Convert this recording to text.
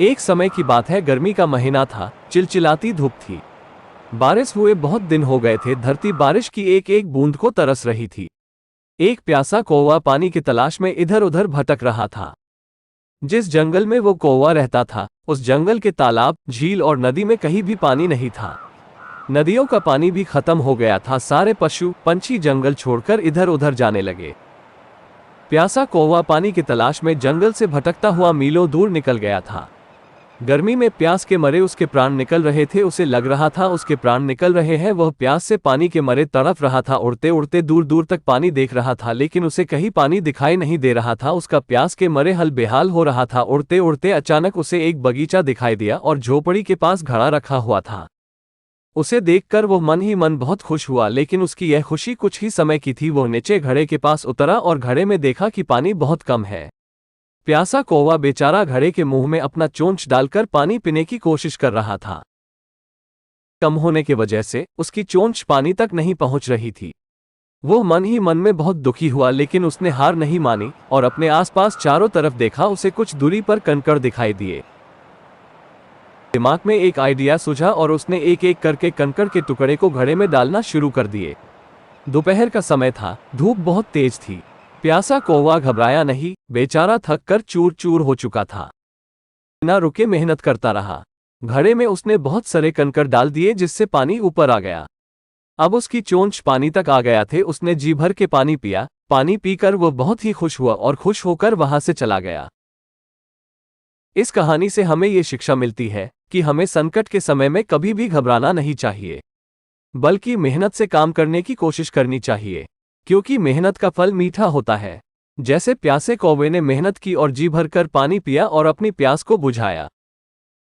एक समय की बात है, गर्मी का महीना था, चिलचिलाती धूप थी। बारिश हुए बहुत दिन हो गए थे, धरती बारिश की एक एक बूंद को तरस रही थी। एक प्यासा कौवा पानी की तलाश में इधर उधर भटक रहा था। जिस जंगल में वो कौवा रहता था, उस जंगल के तालाब, झील और नदी में कहीं भी पानी नहीं था। नदियों का पानी भी खत्म हो गया था। सारे पशु पंछी जंगल छोड़कर इधर उधर जाने लगे। प्यासा कौवा पानी की तलाश में जंगल से भटकता हुआ मीलों दूर निकल गया था। गर्मी में प्यास के मरे उसके प्राण निकल रहे थे। उसे लग रहा था उसके प्राण निकल रहे हैं। वह प्यास से पानी के मरे तड़प रहा था। उड़ते उड़ते दूर दूर तक पानी देख रहा था, लेकिन उसे कहीं पानी दिखाई नहीं दे रहा था। उसका प्यास के मरे हल बेहाल हो रहा था। उड़ते उड़ते अचानक उसे एक बगीचा दिखाई दिया और झोपड़ी के पास घड़ा रखा हुआ था। उसे देखकर वो मन ही मन बहुत खुश हुआ, लेकिन उसकी यह खुशी कुछ ही समय की थी। वो नीचे घड़े के पास उतरा और घड़े में देखा कि पानी बहुत कम है। प्यासा कौवा बेचारा घड़े के मुंह में अपना चोंच डालकर पानी पीने की कोशिश कर रहा था। कम होने की वजह से उसकी चोंच पानी तक नहीं पहुंच रही थी। वो मन ही मन में बहुत दुखी हुआ, लेकिन उसने हार नहीं मानी और अपने आसपास चारों तरफ देखा। उसे कुछ दूरी पर कंकड़ दिखाई दिए। दिमाग में एक आइडिया सूझा और उसने एक एक करके कंकड़ के टुकड़े को घड़े में डालना शुरू कर दिए। दोपहर का समय था, धूप बहुत तेज थी। प्यासा कौवा घबराया नहीं, बेचारा थक कर चूर चूर हो चुका था। बिना रुके मेहनत करता रहा। घड़े में उसने बहुत सारे कंकड़ डाल दिए, जिससे पानी ऊपर आ गया। अब उसकी चोंच पानी तक आ गया थे। उसने जी भर के पानी पिया। पानी पीकर वो बहुत ही खुश हुआ और खुश होकर वहां से चला गया। इस कहानी से हमें ये शिक्षा मिलती है कि हमें संकट के समय में कभी भी घबराना नहीं चाहिए, बल्कि मेहनत से काम करने की कोशिश करनी चाहिए, क्योंकि मेहनत का फल मीठा होता है। जैसे प्यासे कौवे ने मेहनत की और जी भरकर पानी पिया और अपनी प्यास को बुझाया।